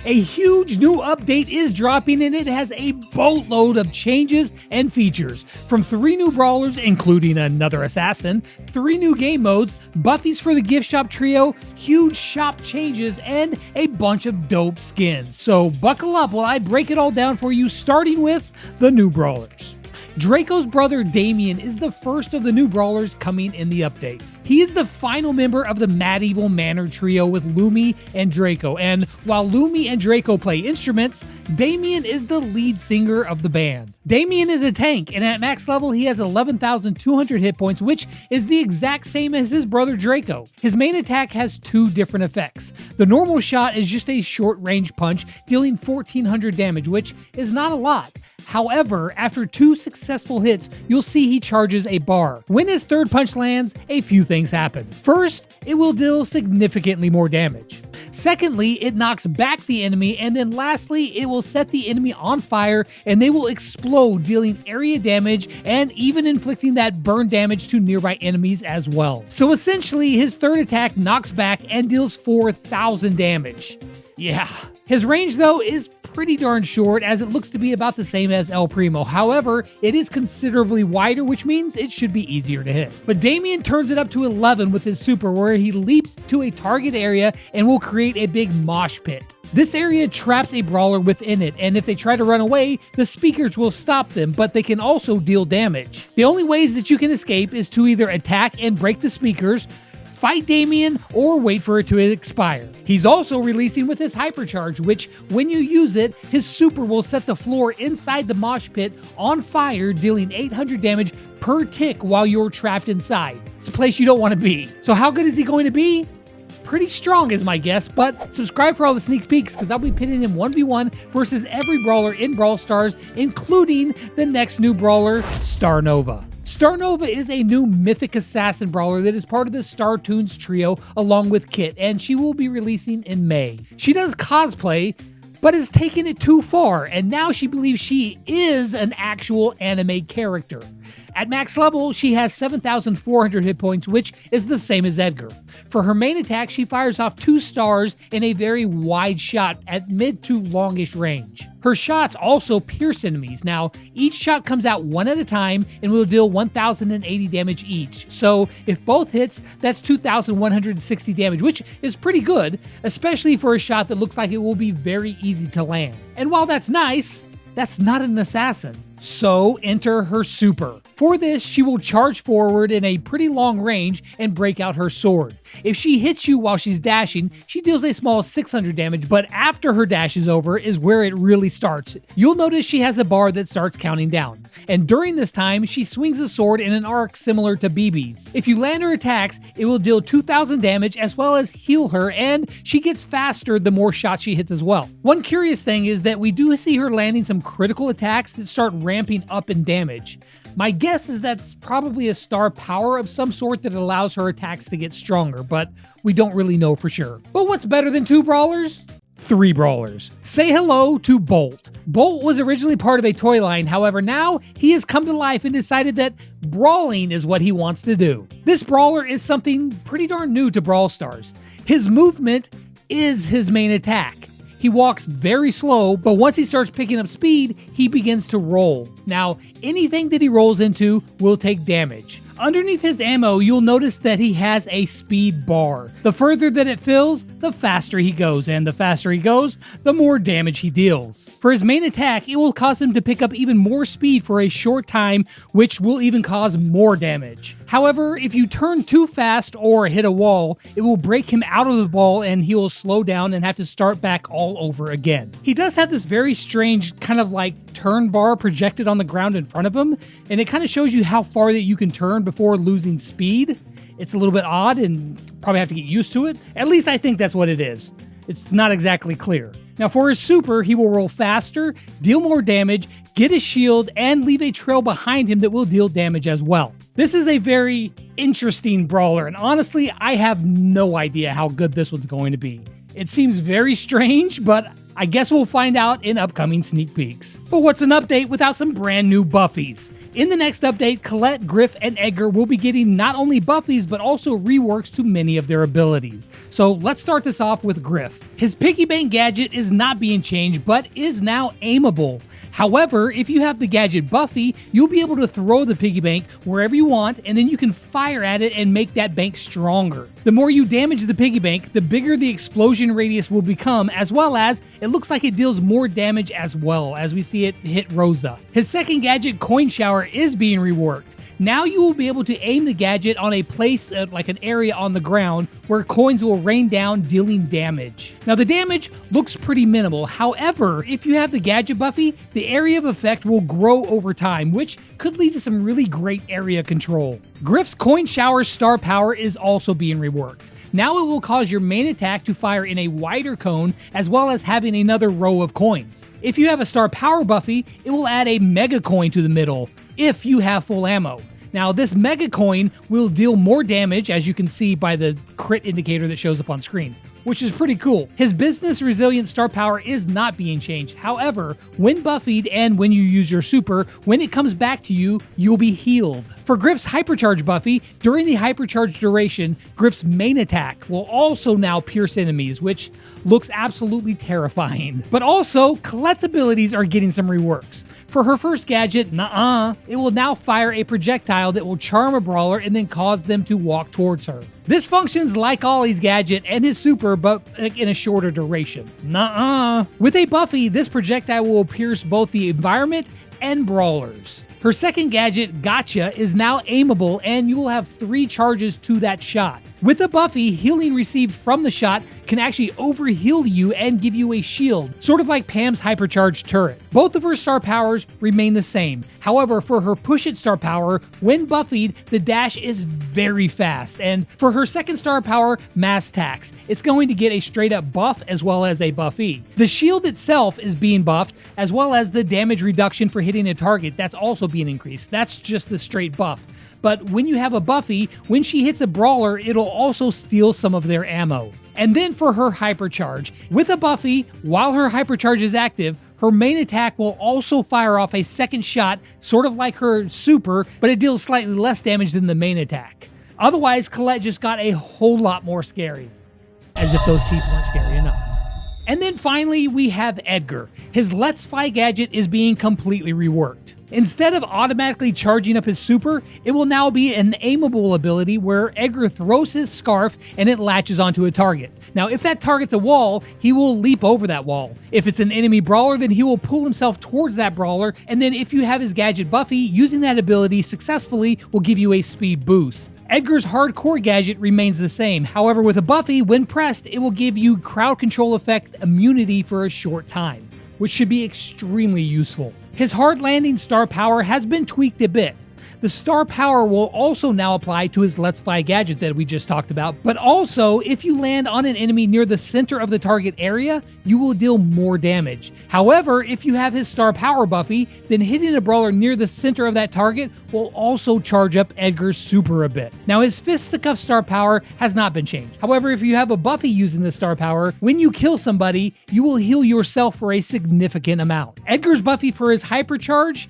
A huge new update is dropping and it has a boatload of changes and features. From 3 new brawlers, including another assassin, 3 new game modes, Buffies for the gift shop trio, huge shop changes, and a bunch of dope skins. So buckle up while I break it all down for you, starting with the new brawlers. Draco's brother Damian is the first of the new brawlers coming in the update. He is the final member of the Mad Evil Manor trio with Lumi and Draco, and while Lumi and Draco play instruments, Damian is the lead singer of the band. Damian is a tank, and at max level he has 11,200 hit points, which is the exact same as his brother Draco. His main attack has 2 different effects. The normal shot is just a short range punch, dealing 1,400 damage, which is not a lot. However, after 2 successful hits, you'll see he charges a bar. When his third punch lands, a few things happen. First, it will deal significantly more damage. Secondly, it knocks back the enemy, and then lastly, it will set the enemy on fire and they will explode, dealing area damage and even inflicting that burn damage to nearby enemies as well. So essentially, his third attack knocks back and deals 4,000 damage. Yeah. His range, though, is pretty darn short, as it looks to be about the same as El Primo. However, it is considerably wider, which means it should be easier to hit. But Damian turns it up to 11 with his super, where he leaps to a target area and will create a big mosh pit. This area traps a brawler within it, and if they try to run away, the speakers will stop them, but they can also deal damage. The only ways that you can escape is to either attack and break the speakers, fight Damian, or wait for it to expire. He's also releasing with his Hypercharge, which, when you use it, his super will set the floor inside the mosh pit on fire, dealing 800 damage per tick while you're trapped inside. It's a place you don't want to be. So how good is he going to be? Pretty strong is my guess, but subscribe for all the sneak peeks because I'll be pitting him 1v1 versus every brawler in Brawl Stars, including the next new brawler, Starnova. Starnova is a new mythic assassin brawler that is part of the Startoons trio along with Kit, and she will be releasing in May. She does cosplay, but has taken it too far, and now she believes she is an actual anime character. At max level, she has 7,400 hit points, which is the same as Edgar. For her main attack, she fires off 2 stars in a very wide shot at mid to longish range. Her shots also pierce enemies. Now, each shot comes out one at a time and will deal 1,080 damage each. So, if both hits, that's 2,160 damage, which is pretty good, especially for a shot that looks like it will be very easy to land. And while that's nice, that's not an assassin. So enter her super. For this, she will charge forward in a pretty long range and break out her sword. If she hits you while she's dashing, she deals a small 600 damage, but after her dash is over is where it really starts. You'll notice she has a bar that starts counting down. And during this time, she swings a sword in an arc similar to BB's. If you land her attacks, it will deal 2,000 damage as well as heal her, and she gets faster the more shots she hits as well. One curious thing is that we do see her landing some critical attacks that start ramping up in damage. My guess is that's probably a star power of some sort that allows her attacks to get stronger, but we don't really know for sure. But what's better than 2 brawlers? 3 brawlers. Say hello to Bolt. Bolt was originally part of a toy line, however now he has come to life and decided that brawling is what he wants to do. This brawler is something pretty darn new to Brawl Stars. His movement is his main attack. He walks very slow, but once he starts picking up speed, he begins to roll. Now, anything that he rolls into will take damage. Underneath his ammo, you'll notice that he has a speed bar. The further that it fills, the faster he goes, and the faster he goes, the more damage he deals. For his main attack, it will cause him to pick up even more speed for a short time, which will even cause more damage. However, if you turn too fast or hit a wall, it will break him out of the ball and he will slow down and have to start back all over again. He does have this very strange kind of like turn bar projected on the ground in front of him, and it kind of shows you how far that you can turn before losing speed. It's a little bit odd and probably have to get used to it. At least I think that's what it is. It's not exactly clear. Now for his super, he will roll faster, deal more damage, get a shield, and leave a trail behind him that will deal damage as well. This is a very interesting brawler, and honestly, I have no idea how good this one's going to be. It seems very strange, but I guess we'll find out in upcoming sneak peeks. But what's an update without some brand new Buffies? In the next update, Colette, Griff, and Edgar will be getting not only Buffies, but also reworks to many of their abilities. So let's start this off with Griff. His piggy bank gadget is not being changed, but is now aimable. However, if you have the gadget Buffy, you'll be able to throw the piggy bank wherever you want, and then you can fire at it and make that bank stronger. The more you damage the piggy bank, the bigger the explosion radius will become, as well as it looks like it deals more damage as well, as we see it hit Rosa. His second gadget, Coin Shower, is being reworked. Now you will be able to aim the gadget on a place, like an area on the ground, where coins will rain down, dealing damage. Now the damage looks pretty minimal. However, if you have the gadget Buffy, the area of effect will grow over time, which could lead to some really great area control. Griff's Coin Shower star power is also being reworked. Now it will cause your main attack to fire in a wider cone, as well as having another row of coins. If you have a star power Buffy, it will add a mega coin to the middle, if you have full ammo. Now this mega coin will deal more damage, as you can see by the crit indicator that shows up on screen, which is pretty cool. His business resilient star power is not being changed. However, when buffied and when you use your super, when it comes back to you, you'll be healed. For Griff's Hypercharge Buffy, during the Hypercharge duration, Griff's main attack will also now pierce enemies, which looks absolutely terrifying. But also, Colette's abilities are getting some reworks. For her first gadget, it will now fire a projectile that will charm a brawler and then cause them to walk towards her. This functions like Ollie's gadget and his super, but in a shorter duration. With a Buffy, this projectile will pierce both the environment and brawlers. Her second gadget, Gotcha, is now aimable, and you will have 3 charges to that shot. With a Buffy, healing received from the shot can actually overheal you and give you a shield, sort of like Pam's Hypercharge turret. Both of her star powers remain the same. However, for her Push It star power, when buffied, the dash is very fast. And for her second star power, Mass Tax, it's going to get a straight up buff as well as a Buffy. The shield itself is being buffed, as well as the damage reduction for hitting a target, that's also being increased. That's just the straight buff. But when you have a Buffy, when she hits a brawler, it'll also steal some of their ammo. And then for her Hypercharge, with a Buffy, while her Hypercharge is active, her main attack will also fire off a second shot, sort of like her super, but it deals slightly less damage than the main attack. Otherwise, Colette just got a whole lot more scary. As if those teeth weren't scary enough. And then finally, we have Edgar. His Let's Fly gadget is being completely reworked. Instead of automatically charging up his super, it will now be an aimable ability where Edgar throws his scarf and it latches onto a target. Now, if that target's a wall, he will leap over that wall. If it's an enemy brawler, then he will pull himself towards that brawler, and then if you have his gadget Buffy, using that ability successfully will give you a speed boost. Edgar's hardcore gadget remains the same. However, with a Buffy, when pressed, it will give you crowd control effect immunity for a short time, which should be extremely useful. His hard landing star power has been tweaked a bit. The star power will also now apply to his Let's Fly gadget that we just talked about, but also if you land on an enemy near the center of the target area, you will deal more damage. However, if you have his star power Buffy, then hitting a brawler near the center of that target will also charge up Edgar's super a bit. Now his Fisticuff star power has not been changed. However, if you have a Buffy using the star power, when you kill somebody, you will heal yourself for a significant amount. Edgar's Buffy for his Hypercharge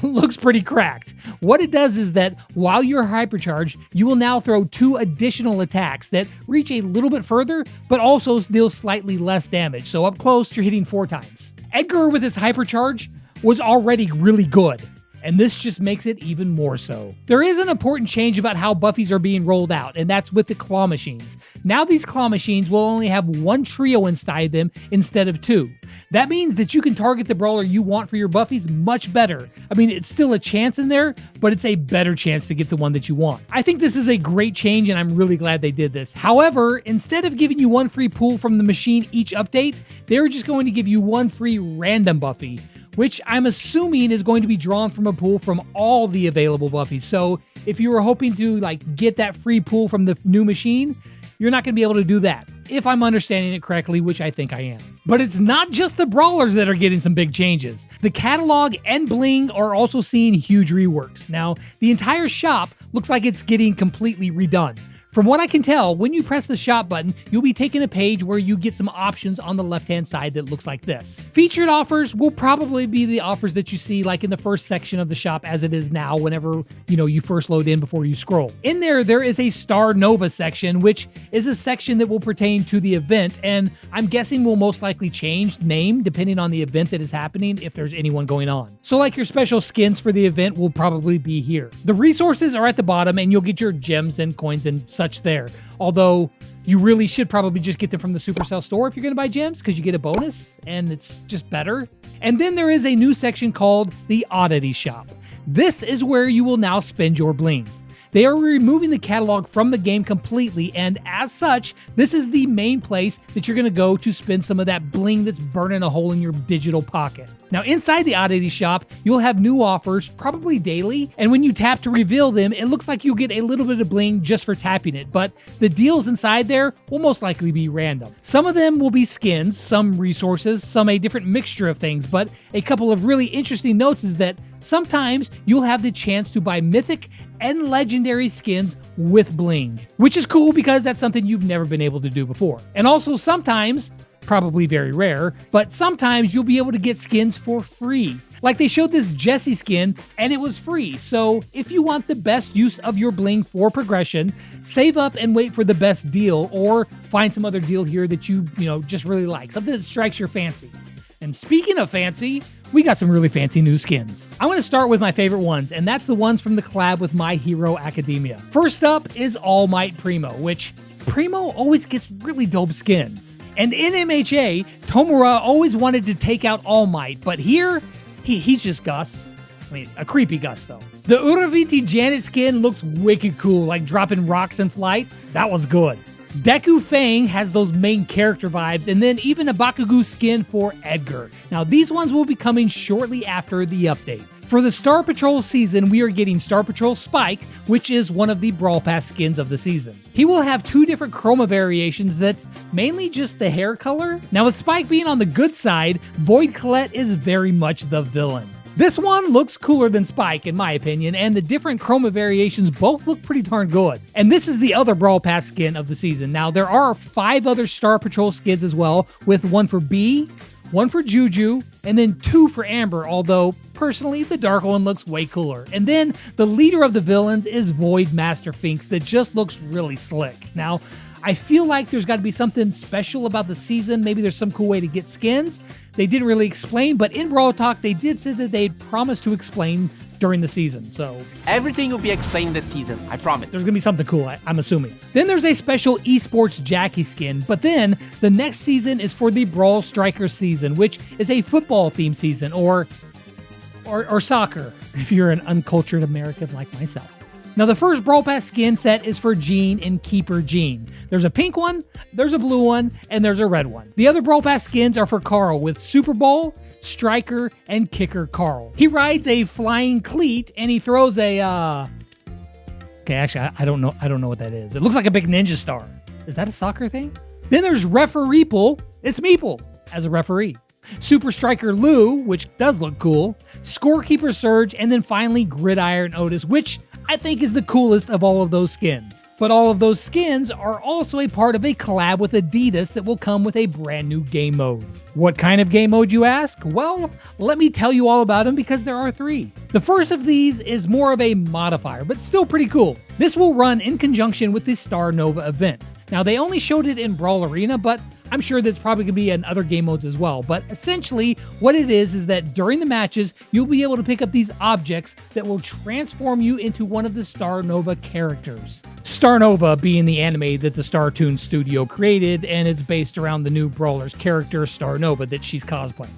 looks pretty cracked. What it does is that while you're hypercharged, you will now throw 2 additional attacks that reach a little bit further, but also deal slightly less damage. So up close, you're hitting 4 times. Edgar with his hypercharge was already really good, and this just makes it even more so. There is an important change about how Buffies are being rolled out, and that's with the claw machines. Now these claw machines will only have 1 trio inside them instead of 2. That means that you can target the brawler you want for your Buffies much better. I mean, it's still a chance in there, but it's a better chance to get the one that you want. I think this is a great change, and I'm really glad they did this. However, instead of giving you 1 free pool from the machine each update, they're just going to give you 1 free random Buffy, which I'm assuming is going to be drawn from a pool from all the available Buffies. So if you were hoping to get that free pool from the new machine, you're not going to be able to do that, if I'm understanding it correctly, which I think I am. But it's not just the brawlers that are getting some big changes. The catalog and bling are also seeing huge reworks. Now, the entire shop looks like it's getting completely redone. From what I can tell, when you press the shop button, you'll be taken a page where you get some options on the left-hand side that looks like this. Featured offers will probably be the offers that you see like in the first section of the shop as it is now whenever, you first load in before you scroll. In there is a Starnova section, which is a section that will pertain to the event, and I'm guessing will most likely change name depending on the event that is happening if there's anyone going on. So like your special skins for the event will probably be here. The resources are at the bottom and you'll get your gems and coins and such there. Although you really should probably just get them from the Supercell store if you're going to buy gems because you get a bonus and it's just better. And then there is a new section called the Oddity Shop. This is where you will now spend your bling. They are removing the catalog from the game completely, and as such, this is the main place that you're going to go to spend some of that bling that's burning a hole in your digital pocket. Now, inside the Oddity Shop, you'll have new offers, probably daily, and when you tap to reveal them, it looks like you'll get a little bit of bling just for tapping it, but the deals inside there will most likely be random. Some of them will be skins, some resources, some a different mixture of things, but a couple of really interesting notes is that sometimes you'll have the chance to buy mythic and legendary skins with bling, which is cool because that's something you've never been able to do before. And also sometimes, probably very rare, but sometimes you'll be able to get skins for free. Like they showed this Jessie skin and it was free. So if you want the best use of your bling for progression, save up and wait for the best deal or find some other deal here that you just really like, something that strikes your fancy. And speaking of fancy, we got some really fancy new skins. I'm going to start with my favorite ones, and that's the ones from the collab with My Hero Academia. First up is All Might Primo, which Primo always gets really dope skins. And in MHA, Tomura always wanted to take out All Might, but here, he's just Gus. I mean, a creepy Gus, though. The Uraviti Janet skin looks wicked cool, like dropping rocks in flight. That was good. Deku Fang has those main character vibes, and then even a Bakugo skin for Edgar. Now, these ones will be coming shortly after the update. For the Star Patrol season, we are getting Star Patrol Spike, which is one of the Brawl Pass skins of the season. He will have two different chroma variations that's mainly just the hair color. Now, with Spike being on the good side, Void Colette is very much the villain. This one looks cooler than Spike, in my opinion, and the different chroma variations both look pretty darn good. And this is the other Brawl Pass skin of the season. Now, there are 5 other Star Patrol skins as well, with one for Bee, one for Juju, and then 2 for Amber, although personally, the dark one looks way cooler. And then the leader of the villains is Void Master Finks that just looks really slick. Now, I feel like there's got to be something special about the season. Maybe there's some cool way to get skins. They didn't really explain, but in Brawl Talk, they did say that they'd promised to explain during the season, so everything will be explained this season, I promise. There's gonna be something cool, I'm assuming. Then there's a special esports Jackie skin, but then the next season is for the Brawl Strikers season, which is a football themed season, or soccer, if you're an uncultured American like myself. Now, the first Brawl Pass skin set is for Jean and Keeper Jean. There's a pink one, there's a blue one, and there's a red one. The other Brawl Pass skins are for Carl with Super Bowl, Striker, and Kicker Carl. He rides a flying cleat and he throws a okay, actually I don't know what that is. It looks like a big ninja star. Is that a soccer thing? Then there's Refereeple. It's Meeple as a referee. Super Striker Lou, which does look cool. Scorekeeper Surge, and then finally Gridiron Otis, which I think is the coolest of all of those skins. But all of those skins are also a part of a collab with Adidas that will come with a brand new game mode. What kind of game mode, you ask? Well, let me tell you all about them because there are 3. The first of these is more of a modifier, but still pretty cool. This will run in conjunction with the Starnova event. Now, they only showed it in Brawl Arena, but I'm sure that's probably going to be in other game modes as well. But essentially, what it is that during the matches, you'll be able to pick up these objects that will transform you into one of the Starnova characters. Starnova being the anime that the Startoon studio created, and it's based around the new Brawlers character, Starnova, that she's cosplaying,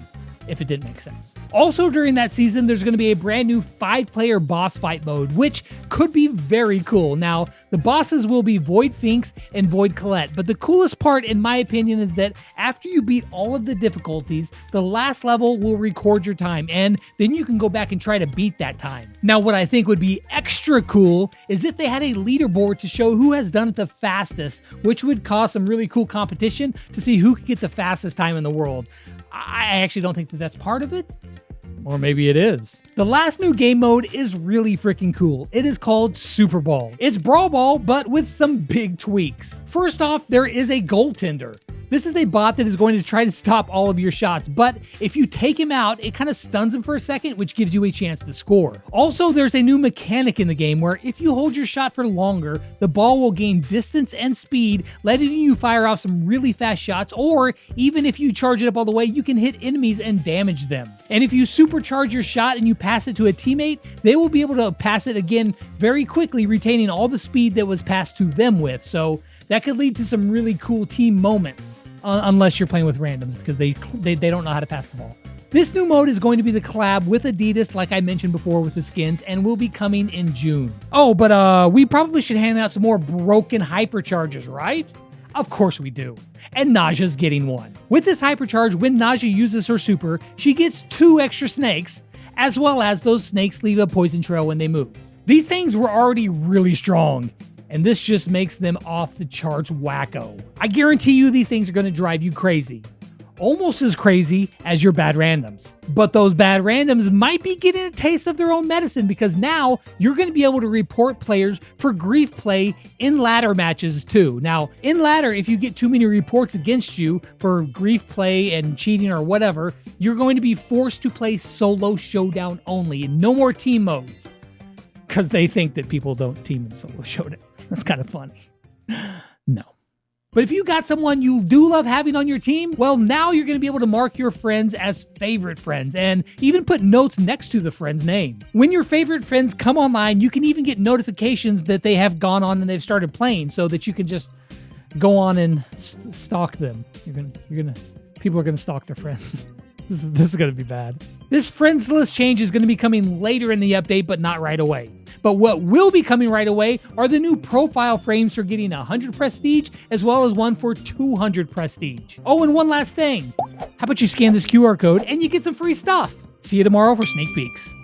if it didn't make sense. Also during that season, there's going to be a brand new 5-player boss fight mode, which could be very cool. Now, the bosses will be Void Finks and Void Colette, but the coolest part, in my opinion, is that after you beat all of the difficulties, the last level will record your time, and then you can go back and try to beat that time. Now, what I think would be extra cool is if they had a leaderboard to show who has done it the fastest, which would cause some really cool competition to see who could get the fastest time in the world. I actually don't think that that's part of it, Or maybe it is. The last new game mode is really freaking cool. It is called Super Ball. It's Brawl Ball, but with some big tweaks. First off, there is a goaltender. This is a bot that is going to try to stop all of your shots, but if you take him out, it kind of stuns him for a second, which gives you a chance to score. Also, there's a new mechanic in the game where if you hold your shot for longer, the ball will gain distance and speed, letting you fire off some really fast shots, or even if you charge it up all the way, you can hit enemies and damage them. And if you supercharge your shot and you pass it to a teammate, they will be able to pass it again very quickly, retaining all the speed that was passed to them with. So that could lead to some really cool team moments. Unless you're playing with randoms, because they don't know how to pass the ball. This new mode is going to be the collab with Adidas, like I mentioned before with the skins, and will be coming in June. Oh, but we probably should hand out some more broken hypercharges, right? Of course we do. And Naja's getting one. With this hypercharge, when Naja uses her super, she gets 2 extra snakes, as well as those snakes leave a poison trail when they move. These things were already really strong, and this just makes them off the charts wacko. I guarantee you these things are going to drive you crazy. Almost as crazy as your bad randoms. But those bad randoms might be getting a taste of their own medicine, because now you're going to be able to report players for grief play in ladder matches too. Now, in ladder, if you get too many reports against you for grief play and cheating or whatever, you're going to be forced to play solo showdown only and no more team modes. Because they think that people don't team in solo showdown. That's kind of funny. No. But if you got someone you do love having on your team, well, now you're going to be able to mark your friends as favorite friends and even put notes next to the friend's name. When your favorite friends come online, you can even get notifications that they have gone on and they've started playing, so that you can just go on and stalk them. People are going to stalk their friends. This is going to be bad. This friends list change is going to be coming later in the update, but not right away. But what will be coming right away are the new profile frames for getting 100 prestige, as well as one for 200 prestige. Oh, and one last thing. How about you scan this QR code and you get some free stuff? See you tomorrow for sneak peeks.